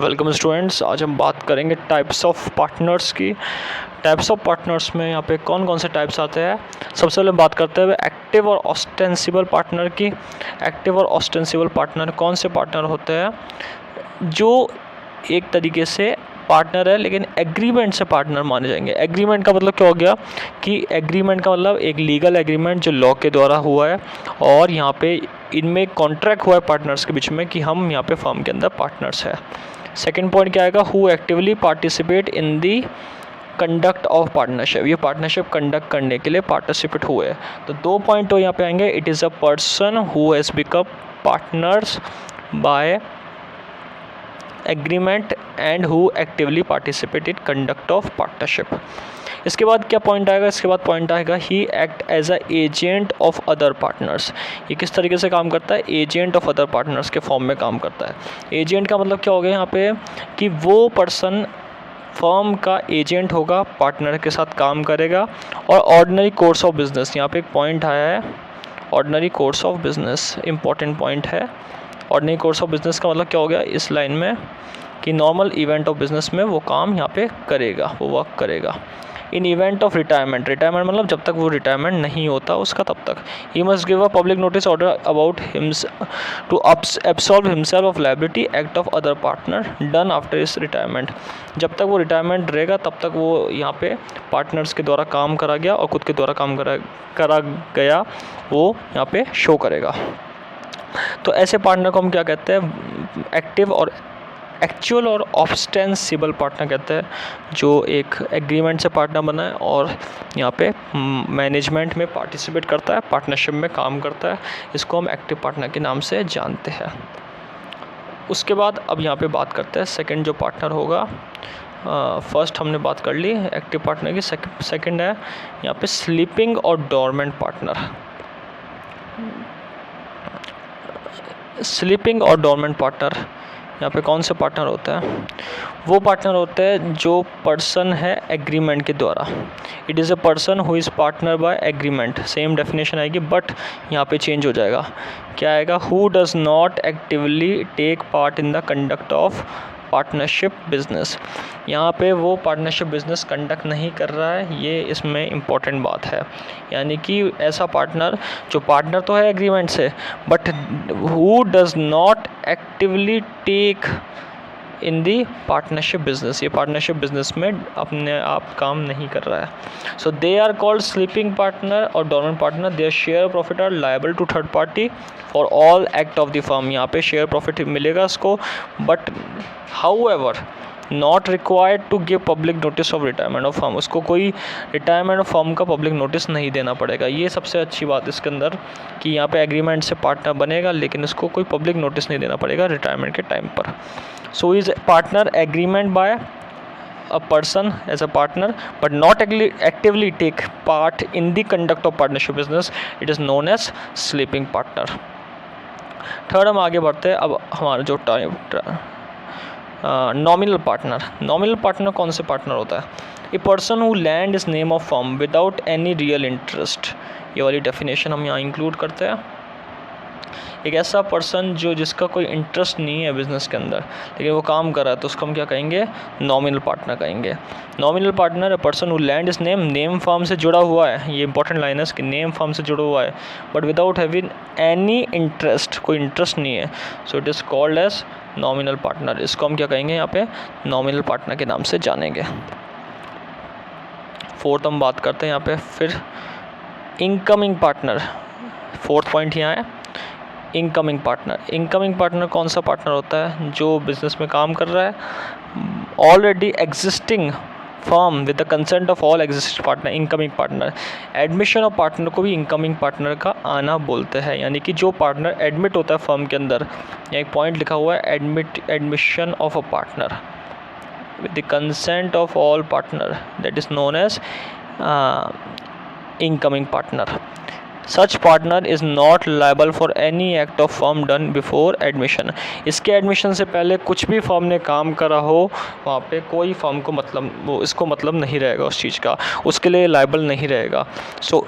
Welcome students. आज हम बात करेंगे टाइप्स ऑफ पार्टनर्स की। टाइप्स ऑफ पार्टनर्स में यहाँ पे कौन कौन से टाइप्स आते हैं। सबसे पहले बात करते हैं एक्टिव और ऑस्टेंसिबल पार्टनर की। एक्टिव और ऑस्टेंसिबल पार्टनर कौन से पार्टनर होते हैं? जो एक तरीके से पार्टनर है लेकिन एग्रीमेंट से पार्टनर माने जाएंगे। एग्रीमेंट का मतलब क्या हो गया कि एग्रीमेंट का मतलब एक लीगल एग्रीमेंट जो लॉ के द्वारा हुआ है और यहाँ पे इनमें कॉन्ट्रैक्ट हुआ है पार्टनर्स के बीच में कि हम यहाँ पे फर्म के अंदर पार्टनर्स है। सेकंड पॉइंट क्या आएगा? Who actively participate in the conduct of partnership. ये पार्टनरशिप कंडक्ट करने के लिए पार्टिसिपेट हुए। तो दो पॉइंट तो यहाँ पे आएंगे। It is a person who has become partners by agreement and who actively participate in conduct of partnership. इसके बाद क्या पॉइंट आएगा? इसके बाद पॉइंट आएगा he act as a agent of other partners. ये किस तरीके से काम करता है? एजेंट ऑफ अदर पार्टनर्स के फॉर्म में काम करता है। एजेंट का मतलब क्या हो गया यहाँ पे कि वो पर्सन फर्म का एजेंट होगा, पार्टनर के साथ काम करेगा। और ऑर्डिनरी कोर्स ऑफ बिजनेस, यहाँ पे एक पॉइंट आया है ordinary course of business, important point है। ऑर्डिनरी कोर्स ऑफ बिजनेस का मतलब क्या हो गया इस लाइन में कि नॉर्मल इवेंट ऑफ बिजनेस में वो काम यहाँ पे करेगा, वो वर्क करेगा। इन इवेंट ऑफ रिटायरमेंट, रिटायरमेंट मतलब जब तक वो रिटायरमेंट नहीं होता उसका तब तक ही must give a public notice order about his to absolve himself of liability act of other partner done after his retirement. जब तक वो रिटायरमेंट रहेगा तब तक वो यहाँ पे पार्टनर्स के द्वारा काम करा गया और खुद के द्वारा काम करा गया वो यहाँ पे शो करेगा। तो ऐसे पार्टनर को हम क्या कहते हैं? एक्टिव और एक्चुअल और ऑस्टेंसिबल पार्टनर कहते हैं, जो एक एग्रीमेंट से पार्टनर बना है और यहाँ पे मैनेजमेंट में पार्टिसिपेट करता है, पार्टनरशिप में काम करता है। इसको हम एक्टिव पार्टनर के नाम से जानते हैं। उसके बाद अब यहाँ पे बात करते हैं सेकंड जो पार्टनर होगा। फर्स्ट हमने बात कर ली एक्टिव पार्टनर की। सेकंड है यहाँ पे स्लीपिंग और डोरमेंट पार्टनर। स्लीपिंग और डोरमेंट पार्टनर यहाँ पे कौन से पार्टनर होता है? वो पार्टनर होते हैं जो पर्सन है एग्रीमेंट के द्वारा। It is a person who is partner by agreement, same definition आएगी बट यहाँ पे चेंज हो जाएगा। क्या आएगा? Who does not actively take part in the conduct of partnership business. यहाँ पे वो पार्टनरशिप बिजनेस कंडक्ट नहीं कर रहा है, ये इसमें इम्पॉर्टेंट बात है। यानी कि ऐसा पार्टनर जो पार्टनर तो है एग्रीमेंट से but who does not actively take in the partnership business, ये पार्टनरशिप बिजनेस में अपने आप काम नहीं कर रहा है। So they are called sleeping partner और dormant partner. Their share profit are liable to third party for all act of the firm. यहाँ पे शेयर प्रॉफिट मिलेगा उसको but however not required to give public notice of retirement of firm. उसको कोई retirement of firm का public notice नहीं देना पड़ेगा। ये सबसे अच्छी बात इसके अंदर कि यहाँ पे एग्रीमेंट से पार्टनर बनेगा लेकिन इसको कोई पब्लिक नोटिस नहीं देना पड़ेगा रिटायरमेंट के टाइम पर। So is partner agreement by a person as a partner but not actively take part in the conduct of partnership business, it is known as sleeping partner. Third हम आगे बढ़ते हैं। अब हमारा जो नॉमिनल पार्टनर। नॉमिनल पार्टनर कौन से partner होता है? A person who land is name of firm without any real interest. ये वाली डेफिनेशन हम यहाँ इंक्लूड करते हैं। एक ऐसा पर्सन जो जिसका कोई इंटरेस्ट नहीं है बिज़नेस के अंदर लेकिन वो काम कर रहा है तो उसको हम क्या कहेंगे? नॉमिनल पार्टनर कहेंगे। Nominal partner a person who land is name firm से जुड़ा हुआ है। ये इंपॉर्टेंट लाइन है कि नेम फर्म से जुड़ा हुआ है but without having any interest, कोई इंटरेस्ट नहीं है। So it is called as nominal partner. इसको हम क्या कहेंगे यहाँ पे? नॉमिनल पार्टनर के नाम से जानेंगे। फोर्थ हम बात करते हैं यहाँ पे फिर इनकमिंग पार्टनर। फोर्थ पॉइंट यहाँ है इनकमिंग पार्टनर। इनकमिंग पार्टनर कौन सा पार्टनर होता है? जो बिजनेस में काम कर रहा है already existing firm with the consent of all existing partner. Incoming partner, admission of partner को भी इनकमिंग पार्टनर का आना बोलते हैं। यानी कि जो पार्टनर एडमिट होता है फर्म के अंदर, यहाँ एक पॉइंट लिखा हुआ है admission of a partner with the consent of all partner, that is known as incoming partner. Such partner is not liable for any act of firm done before admission. इसके admission से पहले कुछ भी firm ने काम करा हो वहाँ पे कोई फर्म को मतलब वो इसको मतलब नहीं रहेगा उस चीज़ का, उसके लिए लायबल नहीं रहेगा। सो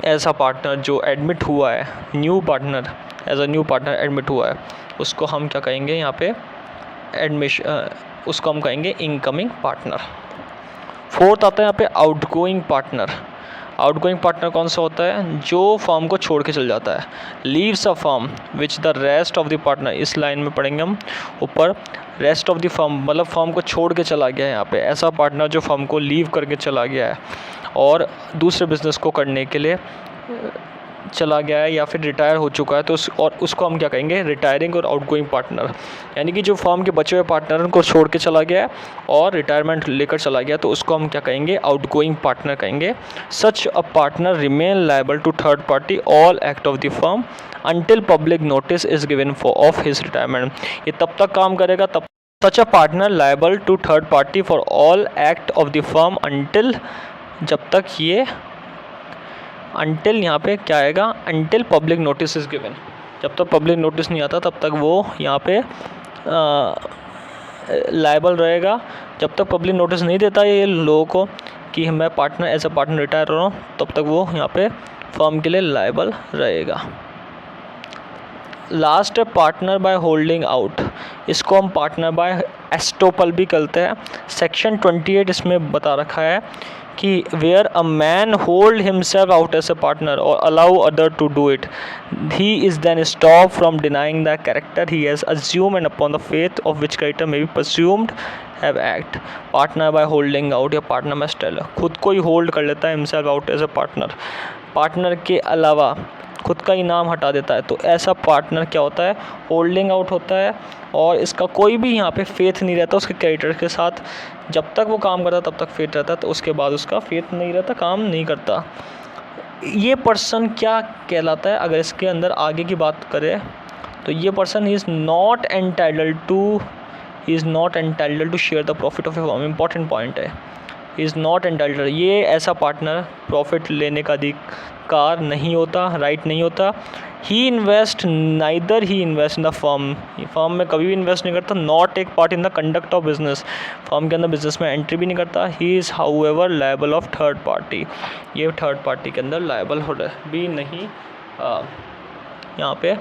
ऐसा पार्टनर जो एडमिट हुआ है, new partner as a new partner admit हुआ है, उसको हम क्या कहेंगे यहाँ पे? एडमिशन, उसको हम कहेंगे इनकमिंग पार्टनर। फोर्थ आता है यहाँ पे आउटगोइंग पार्टनर। आउटगोइंग पार्टनर कौन सा होता है? जो फर्म को छोड़ के चल जाता है। Leaves a firm which the rest of the partner, इस लाइन में पढ़ेंगे हम ऊपर, रेस्ट ऑफ द फर्म मतलब फर्म को छोड़ के चला गया है। यहाँ पे ऐसा पार्टनर जो फर्म को लीव करके चला गया है और दूसरे बिजनेस को करने के लिए चला गया है या फिर रिटायर हो चुका है, तो उसको हम क्या कहेंगे? रिटायरिंग और आउटगोइंग पार्टनर। यानी कि जो फर्म के बचे हुए पार्टनर को छोड़ के चला गया है और रिटायरमेंट लेकर चला गया, तो उसको हम क्या कहेंगे? आउटगोइंग पार्टनर कहेंगे। Such a partner remain liable to third party all act of the firm until public notice is given for of his retirement. ये तब तक काम करेगा तब such a partner liable to third party for all act of the firm until, जब तक ये until यहाँ पे क्या आएगा? Until public notice is given. जब तक पब्लिक नोटिस नहीं आता तब तक वो यहाँ पे लायबल रहेगा। जब तक पब्लिक नोटिस नहीं देता ये लोगों को कि मैं partner as a partner retire हो रहा हूँ, तब तक वो यहाँ पे फर्म के लिए लायबल रहेगा। लास्ट है पार्टनर बाय होल्डिंग आउट। इसको हम पार्टनर बाय एस्टोपल भी कहते हैं। सेक्शन 28 इसमें बता रखा है कि where a man hold himself out as a partner और allow other to do it, he is then stop from denying the character he has assume and upon the faith of which character may be presumed have act. Partner by holding out या partner by estoppel, खुद को ही hold कर लेता है himself out as a partner, partner के अलावा खुद का ही नाम हटा देता है, तो ऐसा पार्टनर क्या होता है? होल्डिंग आउट होता है। और इसका कोई भी यहाँ पे फेथ नहीं रहता उसके कैरेक्टर के साथ। जब तक वो काम करता तब तक फेथ रहता है, तो उसके बाद उसका फेथ नहीं रहता, काम नहीं करता। ये पर्सन क्या कहलाता है? अगर इसके अंदर आगे की बात करें तो ये person is not entitled to share the profit of a firm. Important point है, इज़ नॉट एंटाइटल्ड। ये ऐसा पार्टनर प्रॉफिट लेने का अधिकार नहीं होता, राइट नहीं होता। He invest neither he invest in the firm में कभी भी इन्वेस्ट नहीं करता। Not take part in the conduct of business, firm के अंदर बिजनेस में एंट्री भी नहीं करता। He is however liable of third party, ये थर्ड पार्टी के अंदर लायबल हो भी नहीं, यहाँ पे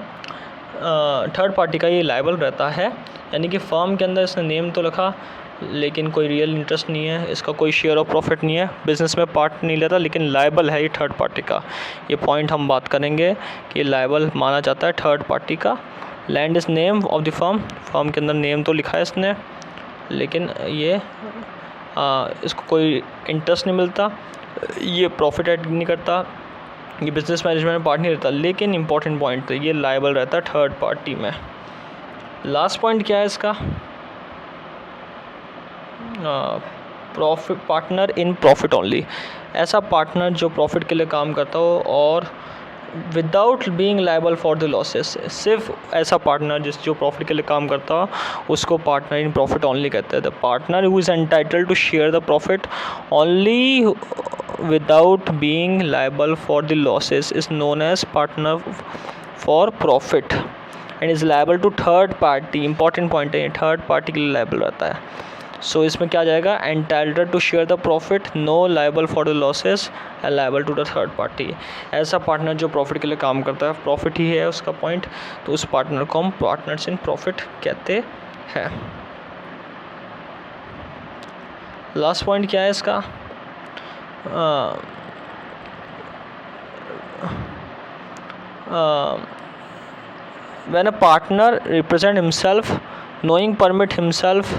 थर्ड पार्टी का ये लायबल रहता है। यानी कि फर्म के अंदर इसने नेम तो लिखा लेकिन कोई रियल इंटरेस्ट नहीं है, इसका कोई शेयर ऑफ प्रॉफिट नहीं है, बिज़नेस में पार्ट नहीं लेता, लेकिन लायबल है ये थर्ड पार्टी का। ये पॉइंट हम बात करेंगे कि लायबल माना जाता है थर्ड पार्टी का। Land is name of the firm, firm के अंदर नेम तो लिखा है इसने, लेकिन ये इसको कोई इंटरेस्ट नहीं मिलता, ये प्रॉफिट ऐड नहीं करता, ये बिज़नेस मैनेजमेंट में पार्ट नहीं रहता, लेकिन इंपॉर्टेंट पॉइंट तो ये लायबल रहता है थर्ड पार्टी में। लास्ट पॉइंट क्या है इसका? Profit partner in profit only. ऐसा पार्टनर जो प्रॉफिट के लिए काम करता हो और without being liable for the losses. सिर्फ ऐसा पार्टनर जो प्रॉफिट के लिए काम करता हो उसको पार्टनर इन प्रॉफिट ओनली कहते हैं। The partner who is entitled to share the profit only without being liable for the losses is known as partner for profit and is liable to third party. Important point है, third party के लिए liable रहता है। सो इसमें क्या जाएगा? Entitled to share the profit, no liable for the losses and liable to the third party. ऐसा पार्टनर जो प्रॉफिट के लिए काम करता है, प्रॉफिट ही है उसका पॉइंट, तो उस पार्टनर को हम पार्टनर्स इन प्रॉफिट कहते हैं। लास्ट पॉइंट क्या है इसका? when a partner represent himself knowing permit himself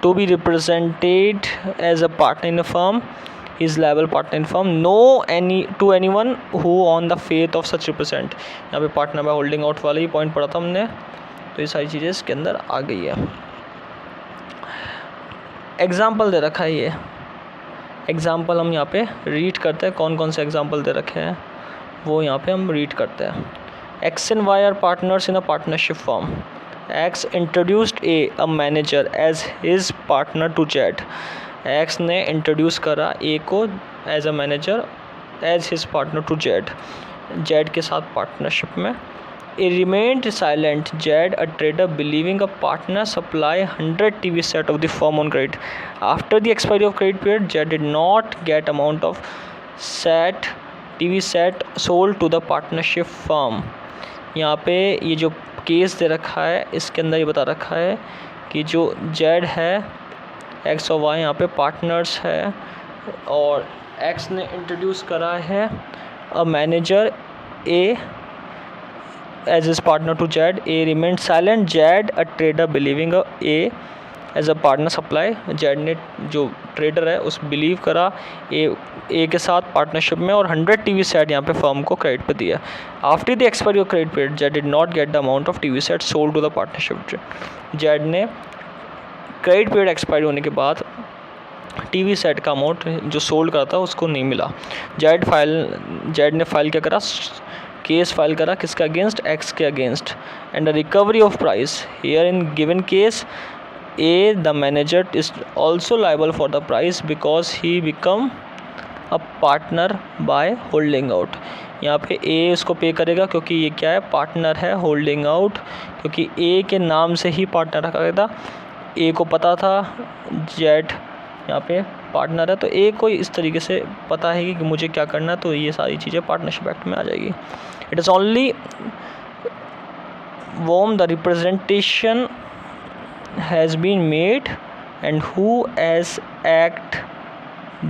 to be represented as a partner in a firm, he is liable partner in firm to anyone who on the faith of such represent। यहाँ पे partner by holding out वाला ही point पढ़ा था हमने, तो ये सारी चीज़ें इसके अंदर आ गई है। एग्जाम्पल दे रखा है, ये एग्जाम्पल हम यहाँ पे रीड करते हैं। कौन कौन से एग्जाम्पल दे रखे हैं वो यहाँ पे हम रीड करते हैं। X and Y are partners in a partnership firm. X introduced a manager as his partner to Z. X ने इंट्रोड्यूस करा A को as a manager as his partner to Z, Z के साथ partnership में। He remained silent. Z, a trader, believing a partner supply 100 TV set of the firm on credit. After the expiry of credit period, Z did not get amount of TV set sold to the partnership firm. यहाँ पे ये जो case दे रखा है इसके अंदर ये बता रखा है कि जो जेड है, एक्स और वाई यहाँ पे पार्टनर्स है और एक्स ने इंट्रोड्यूस करा है a manager A as his partner to Z, A remain silent, Z a trader believing A as a partner supply, Z ने जो ट्रेडर है उस बिलीव करा ए के साथ पार्टनरशिप में और 100 टीवी सेट यहाँ पे फर्म को क्रेडिट पे दिया। After the expiry of credit period Z did not get the amount of TV set sold to the partnership. Z ने क्रेडिट पीरियड एक्सपायरी होने के बाद टीवी सेट का अमाउंट जो सोल्ड करा था उसको नहीं मिला। जेड ने फाइल क्या करा, केस फाइल करा किसके अगेंस्ट, एक्स के against, and the recovery of price here in given case A the manager is also liable for the price because he become a partner by holding out. यहाँ पे ए उसको पे करेगा क्योंकि ये क्या है, पार्टनर है, होल्डिंग आउट, क्योंकि ए के नाम से ही पार्टनर रखा गया था। ए को पता था जेड यहाँ पे पार्टनर है, तो ए को इस तरीके से पता है कि मुझे क्या करना है, तो ये सारी चीज़ें पार्टनरशिप एक्ट में आ जाएगी। It is only whom the representation has been made and who as act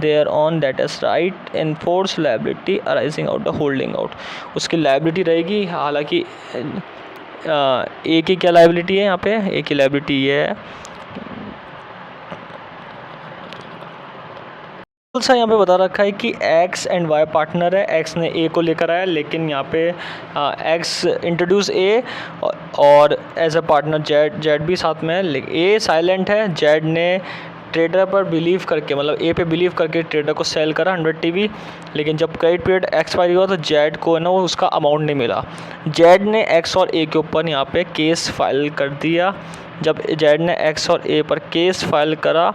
thereon that is right enforce liability arising out the holding out, उसकी लाइबिलिटी रहेगी। हालांकि ए की क्या लाइबिलिटी है, यहाँ पे ए की लाइबिलिटी ये है, सा यहाँ पे बता रखा है कि एक्स एंड वाई पार्टनर है, एक्स ने ए को लेकर आया लेकिन यहाँ पे एक्स इंट्रोड्यूस ए और एज अ पार्टनर जेड भी साथ में है, लेकिन ए साइलेंट है। जेड ने ट्रेडर पर बिलीव करके, मतलब ए पे बिलीव करके ट्रेडर को सेल करा 100 टीवी, लेकिन जब क्रेडिट पीरियड एक्सपायरी हुआ तो जेड को है ना वो उसका अमाउंट नहीं मिला। जेड ने एक्स और ए के ऊपर यहाँ पे केस फाइल कर दिया। जब जेड ने एक्स और ए पर केस फाइल करा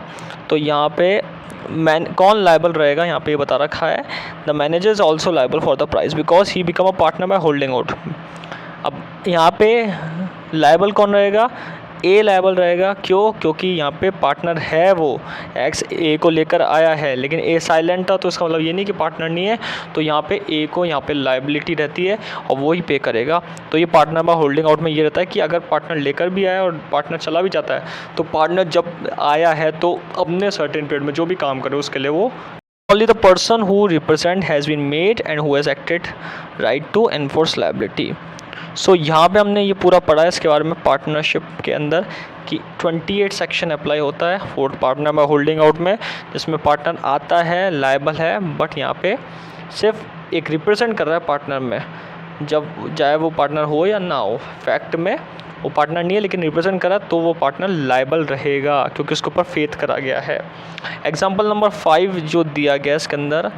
तो यहाँ पे कौन लाइबल रहेगा, यहाँ पे ये बता रखा है the manager is also liable for the price because he become a partner by holding out. अब यहाँ पे लाइबल कौन रहेगा, ए लाइबल रहेगा। क्यों, क्योंकि यहाँ पे पार्टनर है, वो एक्स ए को लेकर आया है लेकिन ए साइलेंट था, तो इसका मतलब ये नहीं कि पार्टनर नहीं है, तो यहाँ पे ए को यहाँ पे लाइबिलिटी रहती है और वो ही पे करेगा। तो ये पार्टनर बाय होल्डिंग आउट में ये रहता है कि अगर पार्टनर लेकर भी आया और पार्टनर चला भी जाता है तो पार्टनर जब आया है तो अपने सर्टेन पीरियड में जो भी काम करे उसके लिए वो only the person who represent has been made and who has acted right to enforce liability। सो यहाँ पे हमने ये पूरा पढ़ा है इसके बारे में पार्टनरशिप के अंदर कि 28 सेक्शन अप्लाई होता है fourth partner by holding out में, जिसमें पार्टनर आता है, लायबल है, बट यहाँ पे सिर्फ एक रिप्रेजेंट कर रहा है पार्टनर में, जब चाहे वो पार्टनर हो या ना हो। फैक्ट में वो पार्टनर नहीं है लेकिन रिप्रेजेंट करा तो वो पार्टनर लायबल रहेगा क्योंकि उसके ऊपर फेथ करा गया है। एग्जाम्पल नंबर 5 जो दिया गया इसके अंदर,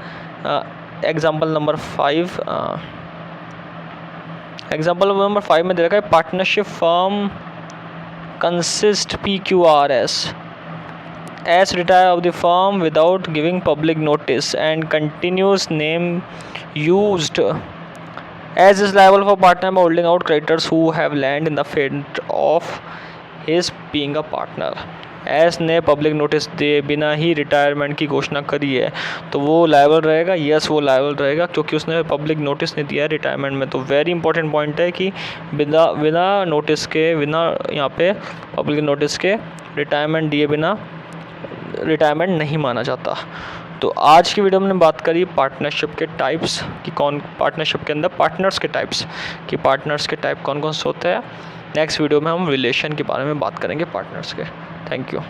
एग्जाम्पल नंबर 5 में दे रखा है partnership firm consist PQRS as retire of the firm without giving public notice and continuous name used as is liable for partner by holding out creditors who have land in the fate of his being a partner। S ने public notice दिए बिना ही retirement की घोषणा करी है तो वो liable रहेगा। यस, वो लायबल रहेगा क्योंकि उसने पब्लिक नोटिस नहीं दिया है रिटायरमेंट में। तो वेरी इंपॉर्टेंट पॉइंट है कि बिना नोटिस के, बिना यहाँ पे पब्लिक नोटिस के रिटायरमेंट दिए बिना रिटायरमेंट नहीं माना जाता। तो आज की वीडियो में बात करी पार्टनरशिप के टाइप्स कि कौन पार्टनरशिप के अंदर पार्टनर्स के टाइप्स कि पार्टनर्स के टाइप कौन कौन से होते हैं। नेक्स्ट वीडियो में हम रिलेशन के बारे में बात करेंगे पार्टनर्स के। Thank you.